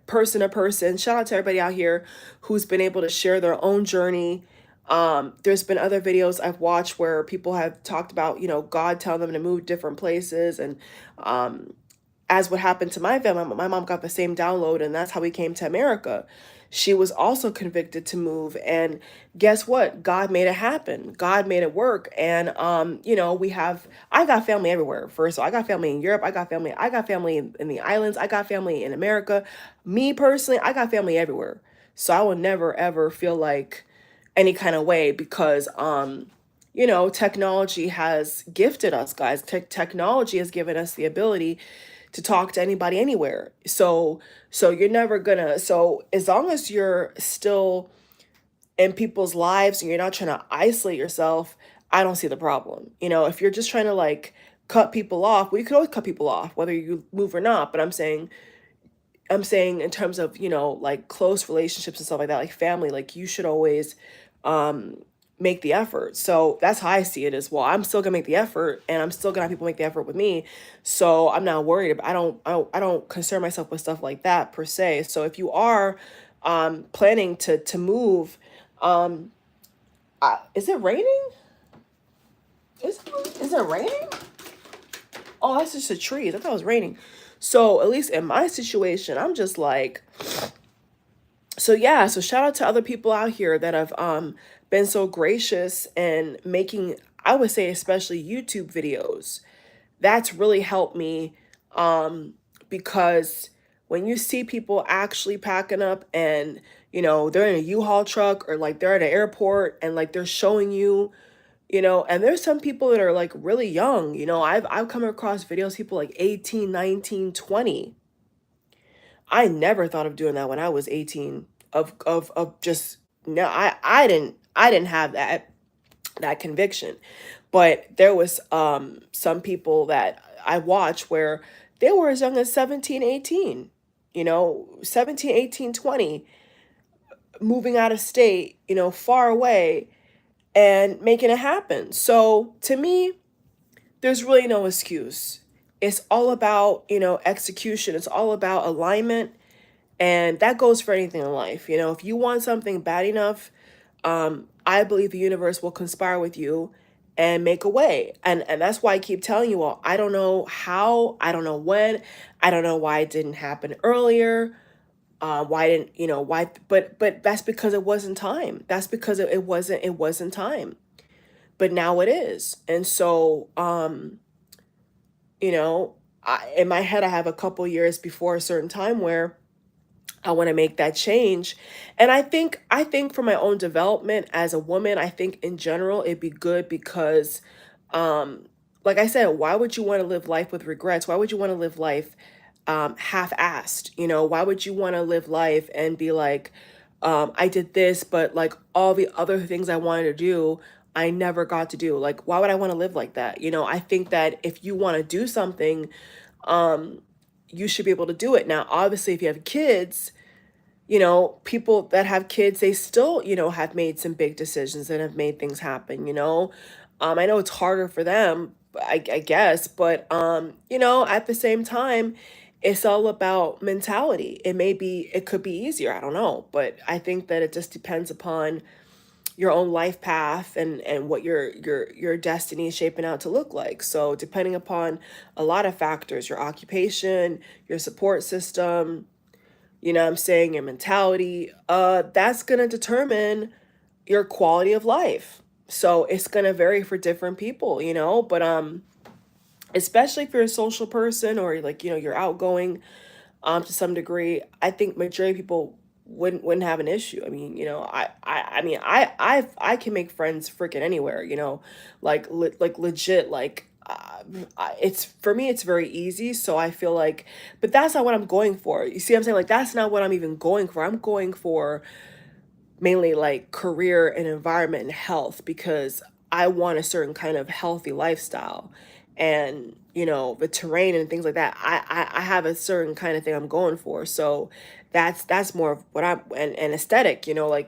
[SPEAKER 1] person to person. Shout out to everybody out here who's been able to share their own journey. There's been other videos I've watched where people have talked about, God telling them to move different places. And as what happened to my family, my mom got the same download, and that's how we came to America. She was also convicted to move, and guess what? God made it happen. God made it work. And I got family everywhere. First of all, I got family in Europe. I got family in the islands. I got family in America. Me personally, I got family everywhere. So I will never ever feel like any kind of way, because technology has gifted us, guys. Technology has given us the ability to talk to anybody anywhere. So you're never gonna, so as long as you're still in people's lives and you're not trying to isolate yourself, I don't see the problem. If you're just trying to like cut people off, well, you could always cut people off whether you move or not. But I'm saying in terms of, like close relationships and stuff like that, like family, like you should always make the effort. So that's how I see it as well. I'm still gonna make the effort, and I'm still gonna have people make the effort with me. So I'm not worried about, I don't concern myself with stuff like that per se. So if you are planning to move, is it raining? Is it raining? Oh, that's just the trees. I thought it was raining. So at least in my situation, I'm just like, so yeah, so shout out to other people out here that have been so gracious and making, I would say especially YouTube videos. That's really helped me, because when you see people actually packing up and they're in a U-Haul truck, or like they're at an airport and like they're showing you, and there's some people that are like really young. I've come across videos, people like 18, 19, 20. I never thought of doing that when I was 18, of just, no, I didn't have that conviction. But there was some people that I watched where they were as young as 17, 18, 17, 18, 20, moving out of state, far away, and making it happen. So to me, there's really no excuse. It's all about, execution. It's all about alignment. And that goes for anything in life. If you want something bad enough, I believe the universe will conspire with you and make a way. And that's why I keep telling you all, I don't know how, I don't know when, I don't know why it didn't happen earlier. Why didn't, why, but that's because it wasn't time. That's because it wasn't time. But now it is. And so, in my head, I have a couple years before a certain time where I want to make that change. And I think for my own development as a woman, I think in general it'd be good because, like I said, why would you want to live life with regrets? Why would you want to live life half-assed? Why would you want to live life and be like, I did this, but like all the other things I wanted to do, I never got to do. Like, why would I want to live like that? I think that if you want to do something, you should be able to do it. Now, obviously, if you have kids, people that have kids, they still, have made some big decisions and have made things happen. I know it's harder for them, I guess, but, at the same time, it's all about mentality. It could be easier. I don't know, but I think that it just depends upon your own life path and what your destiny is shaping out to look like. So depending upon a lot of factors, your occupation, your support system, what I'm saying, your mentality, that's going to determine your quality of life. So it's going to vary for different people, but especially if you're a social person, or like, you're outgoing to some degree, I think majority of people wouldn't have an issue. I mean, I can make friends freaking anywhere, like legit, like it's, for me, it's very easy. So I feel like, but that's not what I'm going for. You see what I'm saying? Like, that's not what I'm even going for. I'm going for mainly like career and environment and health, because I want a certain kind of healthy lifestyle. And, the terrain and things like that. I have a certain kind of thing I'm going for. So that's more of what I'm, and aesthetic,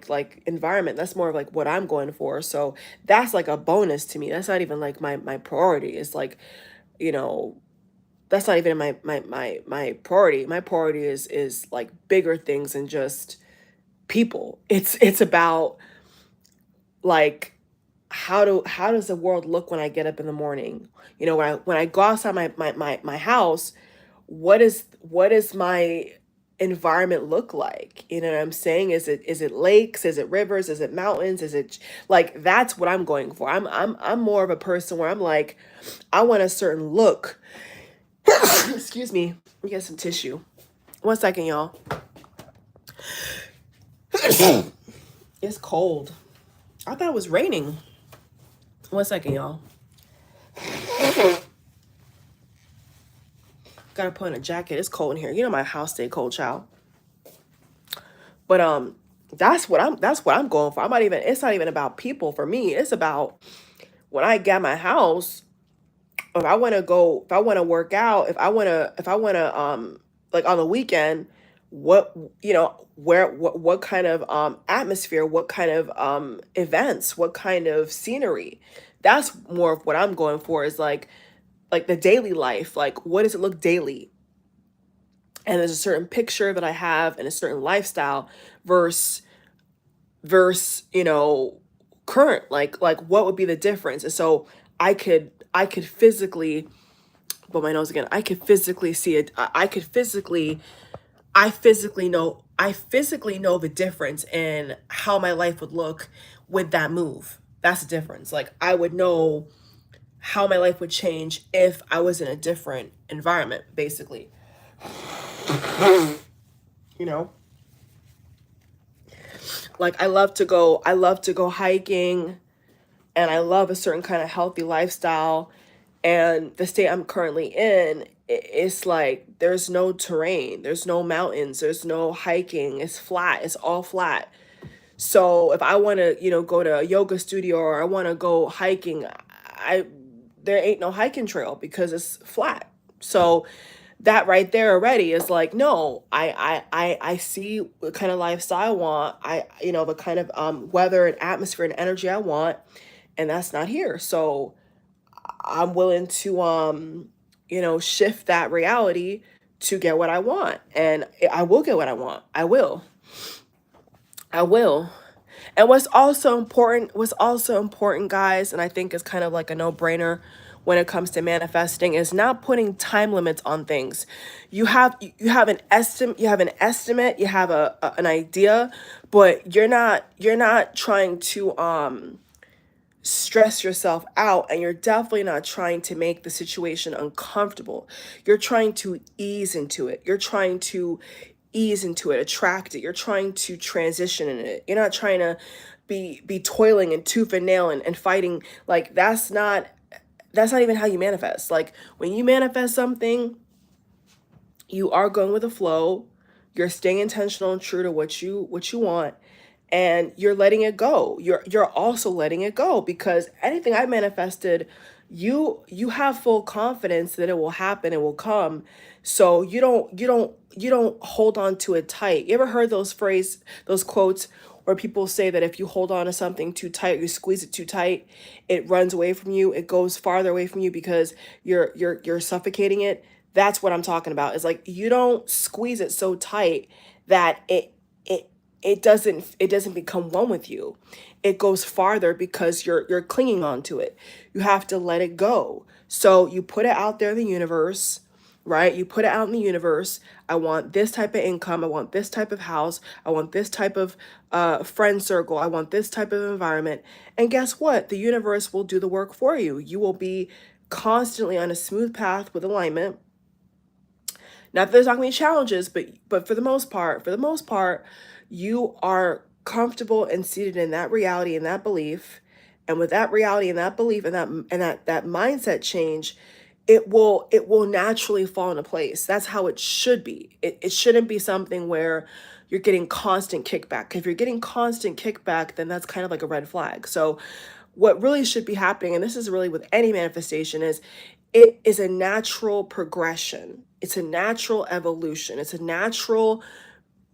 [SPEAKER 1] like environment, that's more of like what I'm going for. So that's like a bonus to me. That's not even like my priority. It's like, you know, that's not even my priority. My priority is like bigger things than just people. It's about like how does the world look when I get up in the morning? When I go outside my house, what is my environment look like? You know what I'm saying? Is it lakes? Is it rivers? Is it mountains? Is it like that's what I'm going for? I'm more of a person where I'm like, I want a certain look. Excuse me. Let me get some tissue. One second, y'all. It's cold. I thought it was raining. One second, y'all. Gotta put on a jacket. It's cold in here. You know my house stay cold, child. But that's what I'm going for. It's not even about people for me. It's about when I get my house, if I want to go, if I want to work out, if I want to like on the weekend, what what kind of atmosphere, what kind of events, what kind of scenery. That's more of what I'm going for, is like the daily life. Like, what does it look daily? And there's a certain picture that I have and a certain lifestyle versus current, like what would be the difference? And so I could physically, but my nose again, I could physically see it. I physically know the difference in how my life would look with that move. That's the difference. Like, I would know how my life would change if I was in a different environment, basically. You know? Like, I love to go hiking, and I love a certain kind of healthy lifestyle. And the state I'm currently in, it's like there's no terrain, there's no mountains, there's no hiking. It's flat. It's all flat. So if I want to, go to a yoga studio, or I want to go hiking, I there ain't no hiking trail because it's flat. So that right there already is like, no, I see what kind of lifestyle I want. The kind of weather and atmosphere and energy I want, and that's not here. So I'm willing to shift that reality to get what I want. And I will get what I want. I will. And what's also important, guys, and I think is kind of like a no-brainer when it comes to manifesting, is not putting time limits on things. You have an estimate, you have an idea, but you're not trying to stress yourself out, and you're definitely not trying to make the situation uncomfortable. You're trying to ease into it. Attract it. You're trying to transition in it. You're not trying to be toiling and tooth and nail and fighting. Like, that's not even how you manifest. Like, when you manifest something, you are going with the flow. You're staying intentional and true to what you want, and you're letting it go. You're also letting it go, because anything I manifested, you have full confidence that it will happen, it will come. So you don't hold on to it tight. You ever heard those quotes where people say that if you hold on to something too tight, you squeeze it too tight, it runs away from you, it goes farther away from you because you're suffocating it. That's what I'm talking about. It's like, you don't squeeze it so tight that it doesn't become one with you. It goes farther because you're clinging on to it. You have to let it go. So you put it out there in the universe, right? You put it out in the universe. I want this type of income. I want this type of house. I want this type of friend circle. I want this type of environment. And guess what? The universe will do the work for you. You will be constantly on a smooth path with alignment. Not that there's not going to be challenges, but for the most part, you are comfortable and seated in that reality and that belief. And with that reality and that belief and that mindset change, it will naturally fall into place. That's how it should be. It shouldn't be something where you're getting constant kickback. If you're getting constant kickback, then that's kind of like a red flag. So what really should be happening, and this is really with any manifestation, is it is a natural progression. It's a natural evolution. It's a natural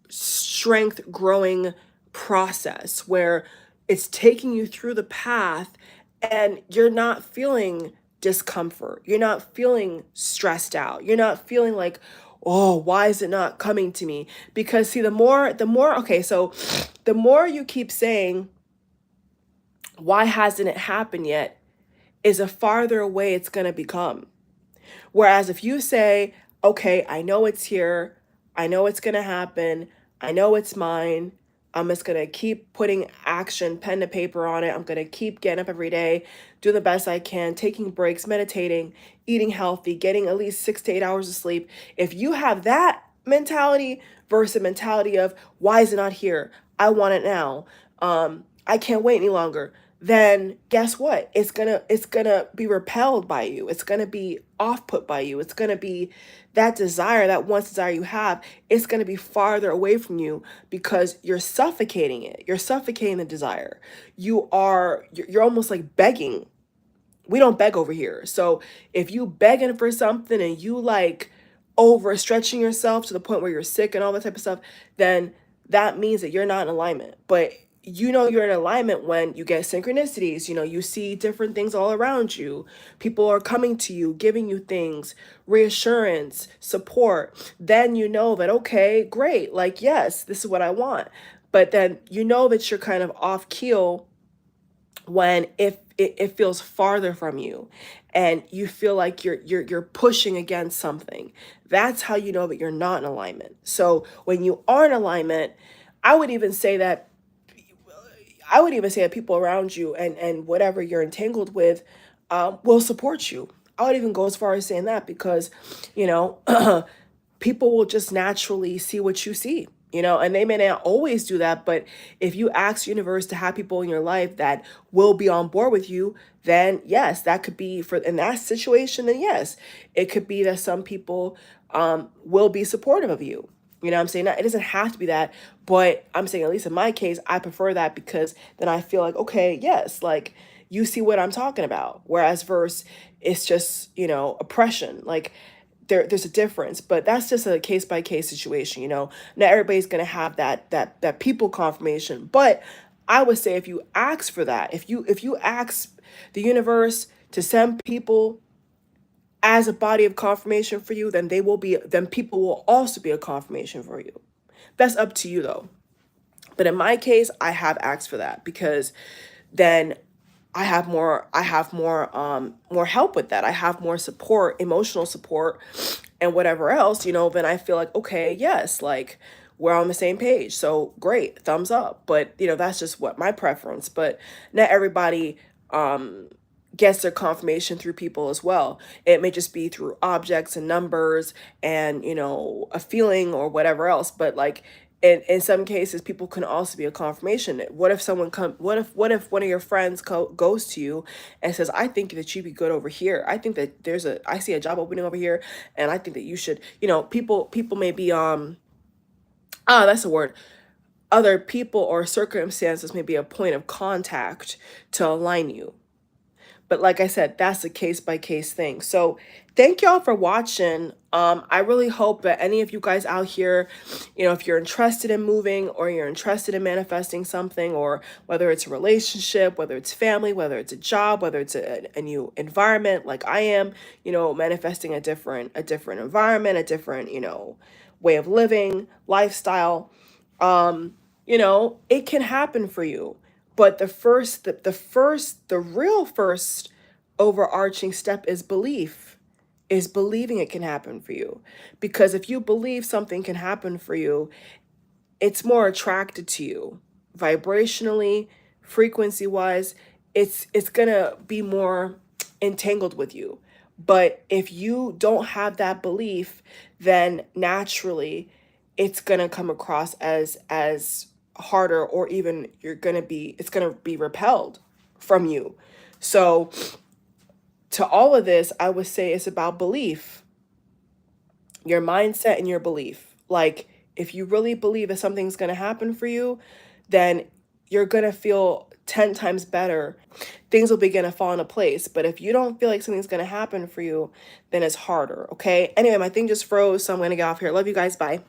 [SPEAKER 1] strength growing process where it's taking you through the path and you're not feeling discomfort. You're not feeling stressed out. You're not feeling like, oh, why is it not coming to me? Because see, okay, so the more you keep saying, why hasn't it happened yet, is a farther away it's going to become. Whereas if you say, okay, I know it's here, I know it's going to happen, I know it's mine, I'm just going to keep putting action, pen to paper on it. I'm going to keep getting up every day, doing the best I can, taking breaks, meditating, eating healthy, getting at least 6 to 8 hours of sleep. If you have that mentality versus a mentality of, why is it not here? I want it now. I can't wait any longer. Then guess what? It's gonna be repelled by you. It's gonna be off put by you. It's gonna be that desire, that once desire you have, it's gonna be farther away from you because you're suffocating it. You're suffocating the desire. You're almost like begging. We don't beg over here. So if you begging for something and you like overstretching yourself to the point where you're sick and all that type of stuff, then that means that you're not in alignment. But you know you're in alignment when you get synchronicities. You see different things all around you. People are coming to you, giving you things, reassurance, support. Then you know that, okay, great, like, yes, this is what I want. But then you know that you're kind of off keel when if it feels farther from you and you feel like you're pushing against something. That's how you know that you're not in alignment. So when you are in alignment, I would even say that people around you and whatever you're entangled with will support you. I would even go as far as saying that because, you know, people will just naturally see what you see, and they may not always do that. But if you ask the universe to have people in your life that will be on board with you, then yes, that could be for in that situation. Then yes, it could be that some people will be supportive of you. You know what I'm saying? It doesn't have to be that, but I'm saying, at least in my case, I prefer that because then I feel like, okay, yes, like you see what I'm talking about. Whereas verse, it's just, oppression. Like there's a difference, but that's just a case by case situation. Not everybody's gonna have that people confirmation. But I would say if you ask for that, if you ask the universe to send people as a body of confirmation for you, then people will also be a confirmation for you. That's up to you though. But in my case, I have asked for that because then I have more help with that. I have more support, emotional support and whatever else, then I feel like, okay, yes, like we're on the same page. So great, thumbs up. But that's just what my preference. But not everybody gets their confirmation through people as well. It may just be through objects and numbers and, a feeling or whatever else. But like in some cases, people can also be a confirmation. What if what if one of your friends goes to you and says, I think that you'd be good over here. I think that I see a job opening over here and I think that you should, people may be, that's a word. Other people or circumstances may be a point of contact to align you. But like I said, that's a case by case thing. So thank y'all for watching. I really hope that any of you guys out here, if you're interested in moving or you're interested in manifesting something, or whether it's a relationship, whether it's family, whether it's a job, whether it's a new environment, like I am, manifesting a different environment, a different, way of living, lifestyle, it can happen for you. But the real first overarching step is belief, is believing it can happen for you. Because if you believe something can happen for you, it's more attracted to you vibrationally, frequency wise. It's gonna be more entangled with you. But if you don't have that belief, then naturally it's gonna come across as harder, or even it's gonna be repelled from you. So to all of this, I would say it's about belief, your mindset and your belief. Like if you really believe that something's going to happen for you, then you're going to feel 10 times better, things will begin to fall into place. But if you don't feel like something's going to happen for you, then it's harder. Okay. Anyway, my thing just froze. So I'm going to get off here. Love you guys. Bye.